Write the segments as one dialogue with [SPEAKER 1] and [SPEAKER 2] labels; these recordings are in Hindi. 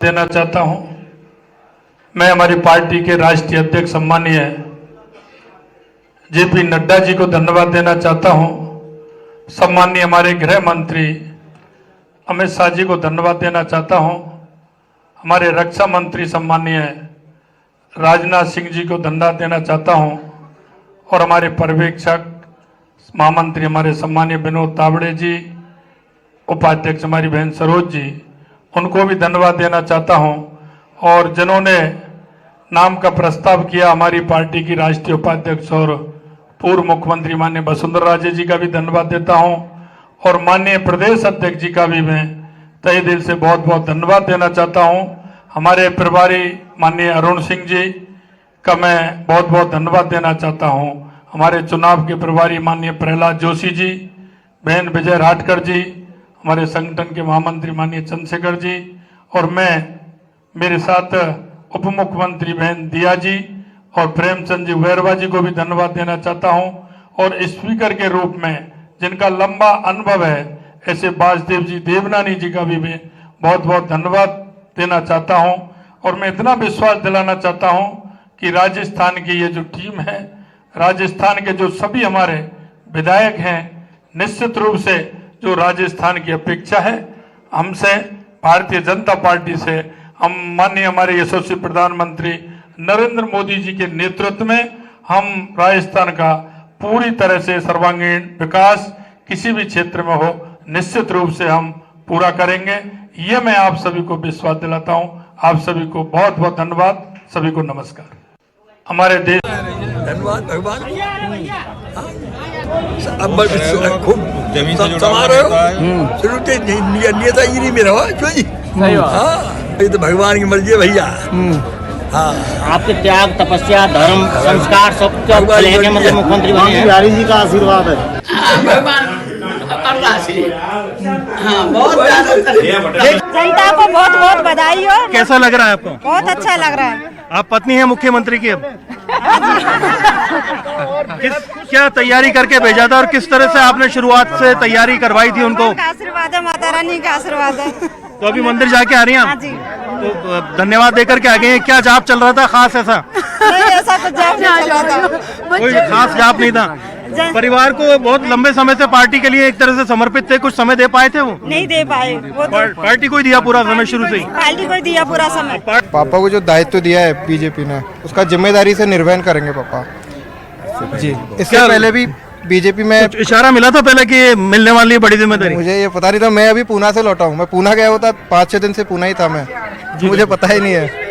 [SPEAKER 1] देना चाहता हूं। मैं हमारी पार्टी के राष्ट्रीय अध्यक्ष सम्मानीय जेपी नड्डा जी को धन्यवाद देना चाहता हूं। सम्मानीय हमारे गृह मंत्री अमित शाह जी को धन्यवाद देना चाहता हूं। हमारे रक्षा मंत्री सम्मानीय राजनाथ सिंह जी को धन्यवाद देना चाहता हूं और हमारे पर्यवेक्षक महामंत्री हमारे सम्मानीय विनोद तावड़े जी, उपाध्यक्ष हमारी बहन सरोज जी, उनको भी धन्यवाद देना चाहता हूं। और जिन्होंने नाम का प्रस्ताव किया, हमारी पार्टी की राष्ट्रीय उपाध्यक्ष और पूर्व मुख्यमंत्री माननीय वसुंधरा राजे जी का भी धन्यवाद देता हूं और माननीय प्रदेश अध्यक्ष जी का भी मैं तहे दिल से बहुत बहुत धन्यवाद देना चाहता हूं। हमारे प्रभारी माननीय अरुण सिंह जी का मैं बहुत बहुत धन्यवाद देना चाहता हूं। हमारे चुनाव के प्रभारी माननीय प्रहलाद जोशी जी, बहन विजय राठकर जी, हमारे संगठन के महामंत्री माननीय चंद्रशेखर जी और मैं मेरे साथ उप मुख्यमंत्री बहन दिया जी और प्रेमचंद जी वैरवा जी को भी धन्यवाद देना चाहता हूं। और स्पीकर के रूप में जिनका लंबा अनुभव है ऐसे वासुदेव जी देवनानी जी का भी मैं बहुत बहुत धन्यवाद देना चाहता हूं। और मैं इतना विश्वास दिलाना चाहता हूं कि राजस्थान की ये जो टीम है, राजस्थान के जो सभी हमारे विधायक हैं, निश्चित रूप से जो राजस्थान की अपेक्षा है हमसे, भारतीय जनता पार्टी से, हम माननीय हमारे यशस्वी प्रधानमंत्री नरेंद्र मोदी जी के नेतृत्व में हम राजस्थान का पूरी तरह से सर्वांगीण विकास किसी भी क्षेत्र में हो निश्चित रूप से हम पूरा करेंगे। ये मैं आप सभी को विश्वास दिलाता हूं। आप सभी को बहुत बहुत धन्यवाद, सभी को नमस्कार। हमारे देश
[SPEAKER 2] धन्यवाद भगवान। अब खूब शुरू से नेता ही नहीं मेरा क्यों जी। ये तो भगवान की मर्जी है भैया। हाँ,
[SPEAKER 3] आपके त्याग, तपस्या, धर्म, संस्कार सब लेके मतलब मुख्यमंत्री बने हैं।
[SPEAKER 4] बिहारी जी का आशीर्वाद है।
[SPEAKER 5] भगवान बहुत
[SPEAKER 6] जनता को बहुत बहुत बधाई हो।
[SPEAKER 4] कैसा लग रहा है आपको?
[SPEAKER 6] बहुत अच्छा लग रहा है।
[SPEAKER 4] आप पत्नी हैं मुख्यमंत्री की अब? क्या तैयारी करके भेजा था और किस तरह से आपने शुरुआत से तैयारी करवाई थी उनको?
[SPEAKER 6] आशीर्वाद है, माता रानी का आशीर्वाद है।
[SPEAKER 4] तो अभी मंदिर जाके आ रही हैं आप? तो धन्यवाद देकर के आ गए हैं। क्या जाप चल रहा था खास ऐसा?
[SPEAKER 6] नहीं, ऐसा कुछ जाप नहीं चल रहा था।
[SPEAKER 4] कोई खास जाप नहीं था। परिवार को बहुत लंबे समय से पार्टी के लिए एक तरह से समर्पित थे, कुछ समय दे पाए थे? वो
[SPEAKER 6] नहीं दे पाए। वो तो
[SPEAKER 4] पार्टी को ही दिया पूरा समय शुरू से ही?
[SPEAKER 6] पार्टी को दिया पूरा समय।
[SPEAKER 7] पापा को जो दायित्व दिया है बीजेपी ने, उसका जिम्मेदारी से निर्वहन करेंगे पापा जी। इससे पहले भी बीजेपी में
[SPEAKER 4] इशारा मिला था पहले कि मिलने वाली बड़ी जिम्मेदारी?
[SPEAKER 7] मुझे ये पता नहीं था। मैं अभी पूना से लौटा हूँ। मैं पूना गया होता 5-6 दिन से पूना ही था मैं। मुझे पता ही नहीं है।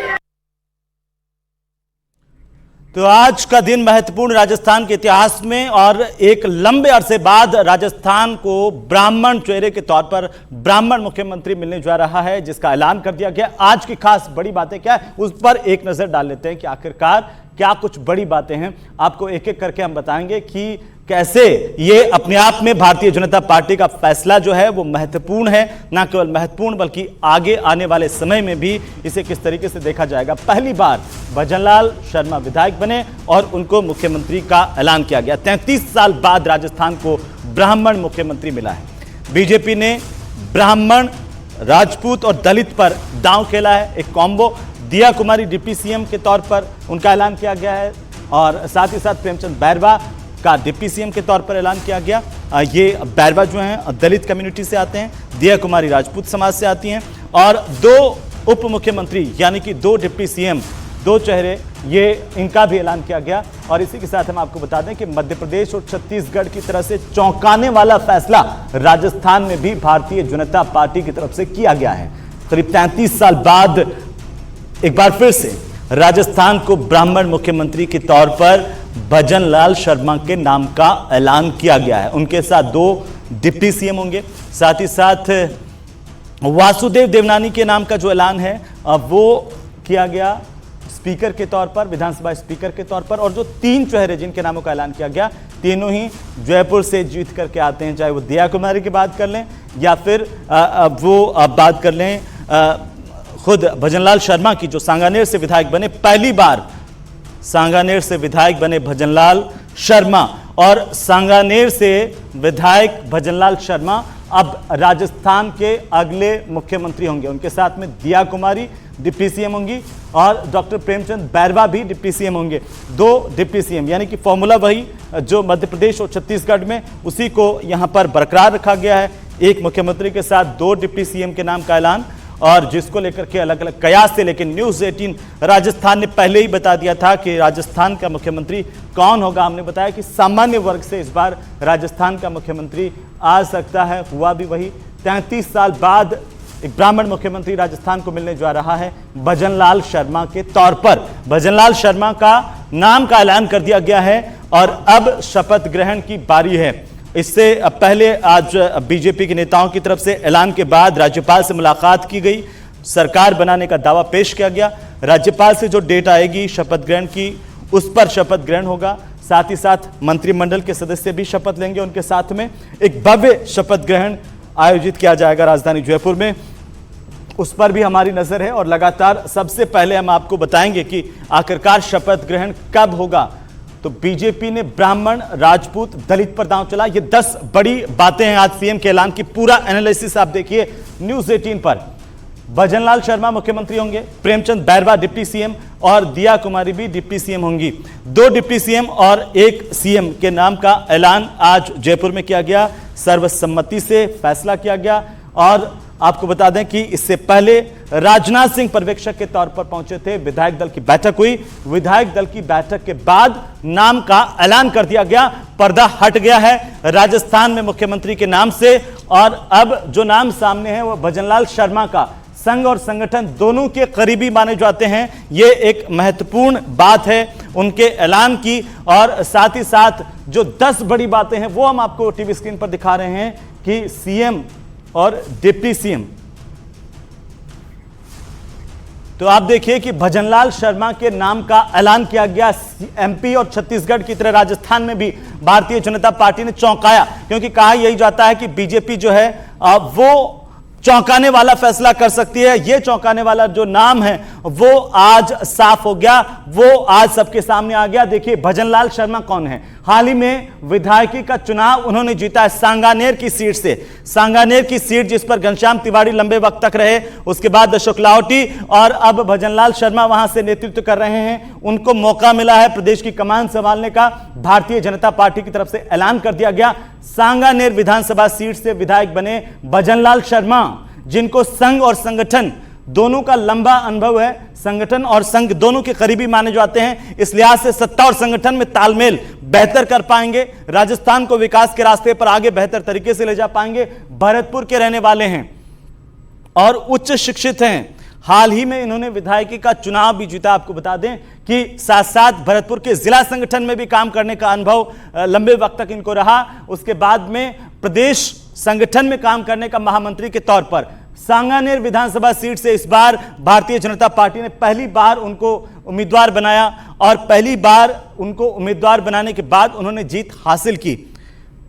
[SPEAKER 8] तो आज का दिन महत्वपूर्ण राजस्थान के इतिहास में, और एक लंबे अरसे बाद राजस्थान को ब्राह्मण चेहरे के तौर पर ब्राह्मण मुख्यमंत्री मिलने जा रहा है, जिसका ऐलान कर दिया गया। आज की खास बड़ी बातें क्या है उस पर एक नजर डाल लेते हैं कि आखिरकार क्या कुछ बड़ी बातें हैं। आपको एक एक करके हम बताएंगे कि कैसे ये अपने आप में भारतीय जनता पार्टी का फैसला जो है वो महत्वपूर्ण है। ना केवल महत्वपूर्ण बल्कि आगे आने वाले समय में भी इसे किस तरीके से देखा जाएगा। पहली बार भजनलाल शर्मा विधायक बने और उनको मुख्यमंत्री का ऐलान किया गया। 33 साल बाद राजस्थान को ब्राह्मण मुख्यमंत्री मिला है। बीजेपी ने ब्राह्मण, राजपूत और दलित पर दांव खेला है। एक कॉम्बो। दिया कुमारी डिप्टी सीएम के तौर पर उनका ऐलान किया गया है और साथ ही साथ प्रेमचंद बैरवा का डिप्टी सीएम के तौर पर ऐलान किया गया। ये बैरवा जो हैं दलित कम्युनिटी से आते हैं, दिया कुमारी राजपूत समाज से आती हैं और 2 उप मुख्यमंत्री यानी कि 2 डिप्टी सीएम, 2 चेहरे, ये इनका भी ऐलान किया गया। और इसी के साथ हम आपको बता दें कि मध्य प्रदेश और छत्तीसगढ़ की तरह से चौंकाने वाला फैसला राजस्थान में भी भारतीय जनता पार्टी की तरफ से किया गया है। करीब 33 साल बाद एक बार फिर से राजस्थान को ब्राह्मण मुख्यमंत्री के तौर पर भजनलाल शर्मा के नाम का ऐलान किया गया है। उनके साथ 2 डिप्टी सीएम होंगे। साथ ही साथ वासुदेव देवनानी के नाम का जो ऐलान है वो किया गया स्पीकर के तौर पर, विधानसभा स्पीकर के तौर पर। और जो 3 चेहरे जिनके नामों का ऐलान किया गया, तीनों ही जयपुर से जीत करके आते हैं। चाहे वो दिया कुमारी की बात कर लें या फिर वो बात कर लें खुद भजनलाल शर्मा की, जो सांगानेर से विधायक बने। पहली बार सांगानेर से विधायक बने भजनलाल शर्मा और सांगानेर से विधायक भजनलाल शर्मा अब राजस्थान के अगले मुख्यमंत्री होंगे। उनके साथ में दिया कुमारी डिप्टी सीएम होंगी और डॉक्टर प्रेमचंद बैरवा भी डिप्टी सीएम होंगे। 2 डिप्टी सीएम, यानी कि फॉर्मूला वही जो मध्य प्रदेश और छत्तीसगढ़ में, उसी को यहां पर बरकरार रखा गया है। एक मुख्यमंत्री के साथ 2 डिप्टी सीएम के नाम का ऐलान, और जिसको लेकर के अलग अलग कयास से, लेकिन न्यूज़ 18 राजस्थान ने पहले ही बता दिया था कि राजस्थान का मुख्यमंत्री कौन होगा। हमने बताया कि सामान्य वर्ग से इस बार राजस्थान का मुख्यमंत्री आ सकता है। हुआ भी वही, 33 साल बाद एक ब्राह्मण मुख्यमंत्री राजस्थान को मिलने जा रहा है भजनलाल शर्मा के तौर पर। भजनलाल शर्मा का नाम का ऐलान कर दिया गया है और अब शपथ ग्रहण की बारी है। इससे पहले आज बीजेपी के नेताओं की तरफ से ऐलान के बाद राज्यपाल से मुलाकात की गई, सरकार बनाने का दावा पेश किया गया। राज्यपाल से जो डेट आएगी शपथ ग्रहण की, उस पर शपथ ग्रहण होगा। साथ ही साथ मंत्रिमंडल के सदस्य भी शपथ लेंगे, उनके साथ में एक भव्य शपथ ग्रहण आयोजित किया जाएगा राजधानी जयपुर में। उस पर भी हमारी नजर है और लगातार सबसे पहले हम आपको बताएंगे कि आखिरकार शपथ ग्रहण कब होगा। तो बीजेपी ने ब्राह्मण, राजपूत, दलित पर दांव चला। ये 10 बड़ी बातें हैं आज सीएम के ऐलान की। पूरा एनालिसिस आप देखिए न्यूज़ 18 पर। भजनलाल शर्मा मुख्यमंत्री होंगे, प्रेमचंद बैरवा डिप्टी सीएम और दिया कुमारी भी डिप्टी सीएम होंगी। 2 डिप्टी सीएम और 1 सीएम के नाम का ऐलान आज जयपुर में किया गया, सर्वसम्मति से फैसला किया गया। और आपको बता दें कि इससे पहले राजनाथ सिंह पर्यवेक्षक के तौर पर पहुंचे थे, विधायक दल की बैठक हुई। विधायक दल की बैठक के बाद नाम का ऐलान कर दिया गया, पर्दा हट गया है राजस्थान में मुख्यमंत्री के नाम से। और अब जो नाम सामने है वो भजनलाल शर्मा का। संघ और संगठन दोनों के करीबी माने जाते हैं, ये एक महत्वपूर्ण बात है उनके ऐलान की। और साथ ही साथ जो 10 बड़ी बातें हैं वो हम आपको टीवी स्क्रीन पर दिखा रहे हैं कि सीएम और डिप्टी सीएम। तो आप देखिए कि भजनलाल शर्मा के नाम का ऐलान किया गया। एमपी और छत्तीसगढ़ की तरह राजस्थान में भी भारतीय जनता पार्टी ने चौंकाया, क्योंकि कहा यही जाता है कि बीजेपी जो है वो चौंकाने वाला फैसला कर सकती है। ये चौंकाने वाला जो नाम है वो आज साफ हो गया, वो आज सबके सामने आ गया। देखिए भजनलाल शर्मा कौन है। हाल ही में विधायकी का चुनाव उन्होंने जीता है सांगानेर की सीट से। सांगानेर की सीट जिस पर घनश्याम तिवारी लंबे वक्त तक रहे, उसके बाद अशोक लाहोटी, और अब भजनलाल शर्मा वहां से नेतृत्व कर रहे हैं। उनको मौका मिला है प्रदेश की कमान संभालने का। भारतीय जनता पार्टी की तरफ से ऐलान कर दिया गया। सांगानेर विधानसभा सीट से विधायक बने भजनलाल शर्मा, जिनको संघ और संगठन दोनों का लंबा अनुभव है। संगठन और संघ दोनों के करीबी माने जाते हैं, इस लिहाज से सत्ता और संगठन में तालमेल बेहतर कर पाएंगे। राजस्थान को विकास के रास्ते पर आगे बेहतर तरीके से ले जा पाएंगे। भरतपुर के रहने वाले हैं और उच्च शिक्षित हैं। हाल ही में इन्होंने विधायकी का चुनाव भी जीता। आपको बता दें कि साथ साथ भरतपुर के जिला संगठन में भी काम करने का अनुभव लंबे वक्त तक इनको रहा। उसके बाद में प्रदेश संगठन में काम करने का महामंत्री के तौर पर सांगानेर विधानसभा सीट से इस बार भारतीय जनता पार्टी ने पहली बार उनको उम्मीदवार बनाया, और पहली बार उनको उम्मीदवार बनाने के बाद उन्होंने जीत हासिल की।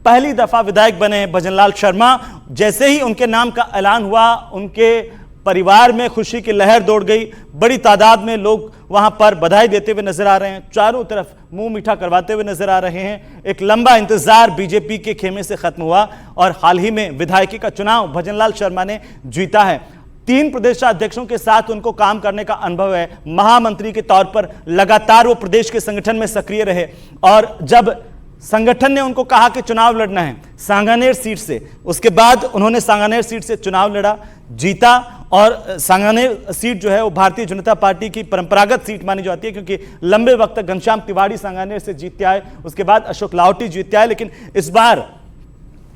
[SPEAKER 8] पहली दफा विधायक बने हैं भजनलाल शर्मा। जैसे ही उनके नाम का ऐलान हुआ, उनके परिवार में खुशी की लहर दौड़ गई। बड़ी तादाद में लोग वहां पर बधाई देते हुए नजर आ रहे हैं, चारों तरफ मुंह मीठा करवाते हुए नजर आ रहे हैं। एक लंबा इंतजार बीजेपी के खेमे से खत्म हुआ और हाल ही में विधायकी का चुनाव भजनलाल शर्मा ने जीता है। 3 प्रदेशाध्यक्षों के साथ उनको काम करने का अनुभव है। महामंत्री के तौर पर लगातार वो प्रदेश के संगठन में सक्रिय रहे, और जब संगठन ने उनको कहा कि चुनाव लड़ना है सांगानेर सीट से, उसके बाद उन्होंने सांगानेर सीट से चुनाव लड़ा, जीता। और सांगानेर सीट जो है वो भारतीय जनता पार्टी की परंपरागत सीट मानी जाती है, क्योंकि लंबे वक्त तक घनश्याम तिवारी सांगानेर से जीतते आए, उसके बाद अशोक लाहोटी जीतते आए। लेकिन इस बार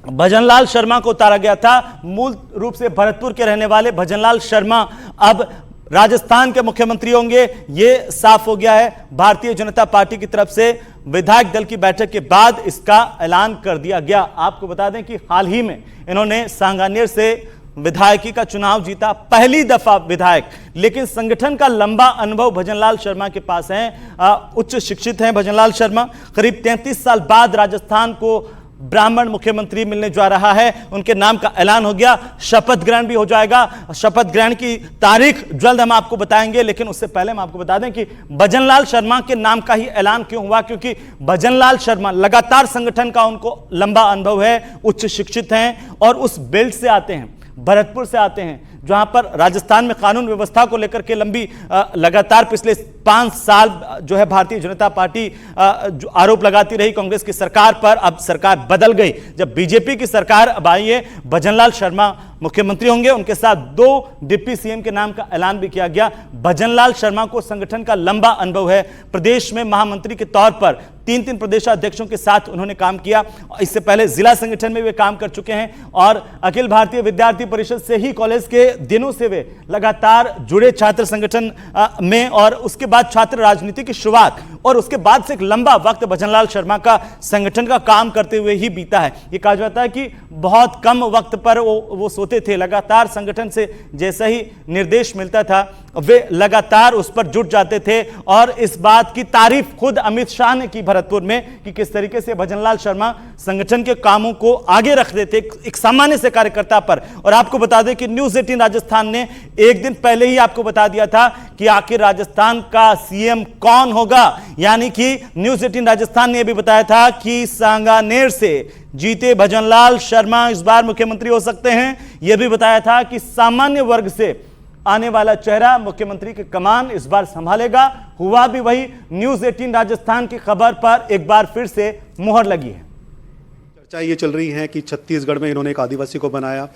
[SPEAKER 8] भजनलाल शर्मा को उतारा गया था। मूल रूप से भरतपुर के रहने वाले भजनलाल शर्मा अब राजस्थान के मुख्यमंत्री होंगे, ये साफ हो गया है। भारतीय जनता पार्टी की तरफ से विधायक दल की बैठक के बाद इसका ऐलान कर दिया गया। आपको बता दें कि हाल ही में इन्होंने सांगानेर से विधायकी का चुनाव जीता, पहली दफा विधायक। लेकिन संगठन का लंबा अनुभव भजनलाल शर्मा के पास है। उच्च शिक्षित हैं भजनलाल शर्मा। करीब 33 साल बाद राजस्थान को ब्राह्मण मुख्यमंत्री मिलने जा रहा है। उनके नाम का ऐलान हो गया, शपथ ग्रहण भी हो जाएगा। शपथ ग्रहण की तारीख जल्द हम आपको बताएंगे, लेकिन उससे पहले हम आपको बता दें कि भजनलाल शर्मा के नाम का ही ऐलान क्यों हुआ, क्योंकि भजनलाल शर्मा लगातार संगठन का उनको लंबा अनुभव है, उच्च शिक्षित हैं और उस बेल्ट से आते हैं, भरतपुर से आते हैं, जहां पर राजस्थान में कानून व्यवस्था को लेकर के लंबी लगातार पिछले 5 साल जो है भारतीय जनता पार्टी जो आरोप लगाती रही कांग्रेस की सरकार पर। अब सरकार बदल गई, जब बीजेपी की सरकार अब आई है, भजनलाल शर्मा मुख्यमंत्री होंगे। उनके साथ 2 डिप्टी सीएम के नाम का ऐलान भी किया गया। भजनलाल शर्मा को संगठन का लंबा अनुभव है, प्रदेश में महामंत्री के तौर पर 3 प्रदेशाध्यक्षों के साथ उन्होंने काम किया। इससे पहले जिला संगठन में वे काम कर चुके हैं और अखिल भारतीय विद्यार्थी परिषद से ही कॉलेज के दिनों से वे लगातार जुड़े छात्र संगठन में, और उसके बाद छात्र राजनीति की शुरुआत, और उसके बाद से एक लंबा वक्त भजनलाल शर्मा का संगठन का काम करते हुए ही बीता है। ये कहा जाता है कि बहुत कम वक्त पर वो सोते थे, लगातार संगठन से जैसा ही निर्देश मिलता था वे लगातार उस पर जुट जाते थे। और इस बात की तारीफ खुद अमित शाह ने की भरतपुर में कि किस तरीके से भजनलाल शर्मा संगठन के कामों को आगे रख देते एक सामान्य से कार्यकर्ता पर। और आपको बता दें कि न्यूज़ 18 राजस्थान ने एक दिन पहले ही आपको बता दिया था कि आखिर राजस्थान का सीएम कौन होगा, यानी कि न्यूज़ 18 राजस्थान ने यह भी बताया था कि सांगानेर से जीते भजनलाल शर्मा इस बार मुख्यमंत्री हो सकते हैं। यह भी बताया था कि सामान्य वर्ग से आने वाला चेहरा मुख्यमंत्री की कमान इस बार संभालेगा। हुआ भी वही, न्यूज़ 18 राजस्थान की खबर पर एक बार फिर से मुहर लगी है।
[SPEAKER 5] चर्चा ये चल रही है कि छत्तीसगढ़ में इन्होंने एक आदिवासी को बनाया,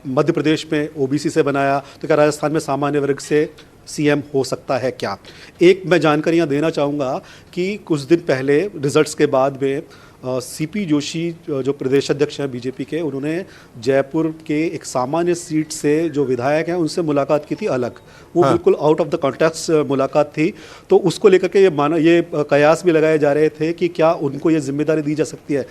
[SPEAKER 5] मध्य प्रदेश में ओबीसी से बनाया, तो क्या राजस्थान में सामान्य वर्ग से सीएम हो सकता है क्या? एक मैं जानकारियां देना चाहूँगा कि कुछ दिन पहले रिजल्ट्स के बाद में सीपी जोशी जो प्रदेश अध्यक्ष हैं बीजेपी के, उन्होंने जयपुर के एक सामान्य सीट से जो विधायक हैं उनसे मुलाकात की थी अलग, वो बिल्कुल आउट ऑफ द कॉन्टेक्स्ट मुलाकात थी। तो उसको लेकर के ये कयास भी लगाए जा रहे थे कि क्या उनको ये जिम्मेदारी दी जा सकती है।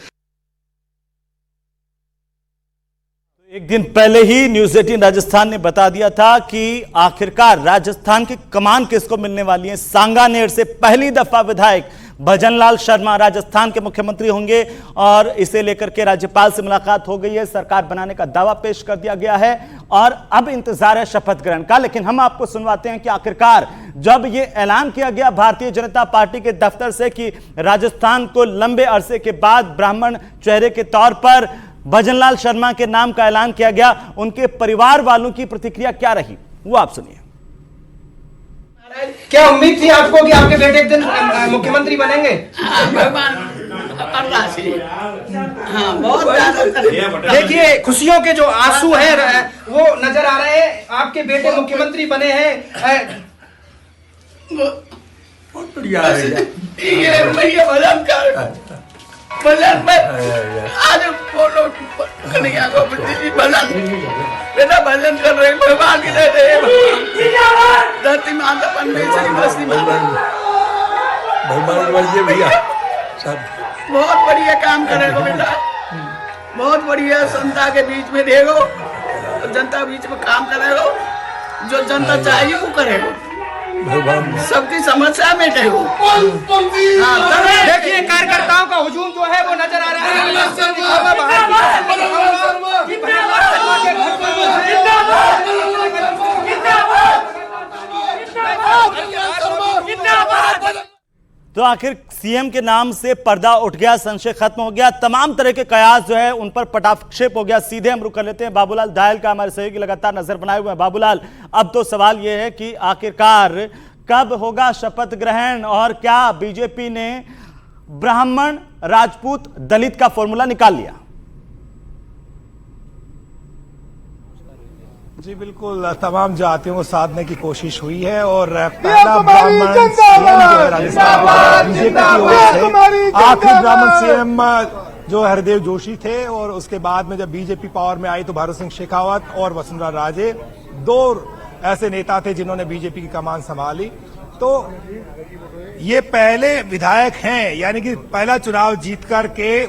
[SPEAKER 8] एक दिन पहले ही न्यूज़ 18 राजस्थान ने बता दिया था कि आखिरकार राजस्थान की कमान किसको मिलने वाली है। सांगानेर से पहली दफा विधायक भजनलाल शर्मा राजस्थान के मुख्यमंत्री होंगे और इसे लेकर के राज्यपाल से मुलाकात हो गई है, सरकार बनाने का दावा पेश कर दिया गया है और अब इंतजार है शपथ ग्रहण का। लेकिन हम आपको सुनवाते हैं कि आखिरकार जब यह ऐलान किया गया भारतीय जनता पार्टी के दफ्तर से कि राजस्थान को लंबे अरसे के बाद ब्राह्मण चेहरे के तौर पर भजनलाल शर्मा के नाम का ऐलान किया गया, उनके परिवार वालों की प्रतिक्रिया क्या रही वो आप सुनिए।
[SPEAKER 9] क्या उम्मीद थी आपको कि आपके बेटे एक दिन मुख्यमंत्री बनेंगे? देखिए खुशियों के जो आंसू हैं वो नजर आ रहे हैं, आपके बेटे मुख्यमंत्री बने हैं।
[SPEAKER 2] बहुत बढ़िया है
[SPEAKER 10] भजन में आज फोटो कन्हैया को बेटा भजन कर रहे भगवान की धरती माता
[SPEAKER 2] भैया
[SPEAKER 10] बहुत बढ़िया काम करेगा बेटा, बहुत बढ़िया जनता के बीच में रहेगो, जनता के बीच में काम करेगो, जो जनता चाहिए वो करेगो, सबकी समस्या मिटेगो।
[SPEAKER 9] देखिए कार्यकर्ताओं का हुजूम जो है वो नजर आ रहा है।
[SPEAKER 8] तो आखिर सीएम के नाम से पर्दा उठ गया, संशय खत्म हो गया, तमाम तरह के कयास जो है उन पर पटाक्षेप हो गया। सीधे हम रुक कर लेते हैं बाबूलाल दायल का, हमारे सहयोगी लगातार नजर बनाए हुए हैं। बाबूलाल, अब तो सवाल यह है कि आखिरकार कब होगा शपथ ग्रहण और क्या बीजेपी ने ब्राह्मण राजपूत दलित का फॉर्मूला निकाल लिया?
[SPEAKER 11] जी बिल्कुल, तमाम जातियों को साधने की कोशिश हुई है और पहला ब्राह्मण सीएम जो है राजस्थान बीजेपी की ओर से, आखिरी ब्राह्मण सीएम जो हरदेव जोशी थे और उसके बाद में जब बीजेपी पावर में आई तो भरत सिंह शेखावत और वसुंधरा राजे 2 ऐसे नेता थे जिन्होंने बीजेपी की कमान संभाली। तो ये पहले विधायक हैं, यानी कि पहला चुनाव जीत करके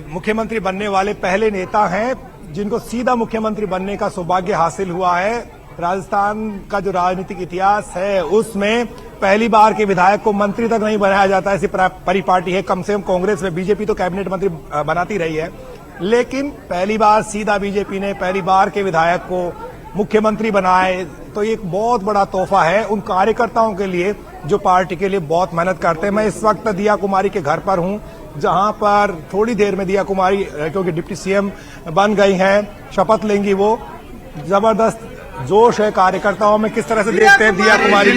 [SPEAKER 11] मुख्यमंत्री बनने वाले पहले नेता हैं जिनको सीधा मुख्यमंत्री बनने का सौभाग्य हासिल हुआ है। राजस्थान का जो राजनीतिक इतिहास है उसमें पहली बार के विधायक को मंत्री तक नहीं बनाया जाता, ऐसी परिपाटी है। कम से कम कांग्रेस में, बीजेपी तो कैबिनेट मंत्री बनाती रही है, लेकिन पहली बार सीधा बीजेपी ने पहली बार के विधायक को मुख्यमंत्री बनाए, तो ये एक बहुत बड़ा तोहफा है उन कार्यकर्ताओं के लिए जो पार्टी के लिए बहुत मेहनत करते हैं। मैं इस वक्त दिया कुमारी के घर पर हूं, जहां पर थोड़ी देर में दिया कुमारी, क्योंकि डिप्टी सीएम बन गई हैं, शपथ लेंगी वो। जबरदस्त जोश है कार्यकर्ताओं में, किस तरह से देखते हैं दिया कुमारी।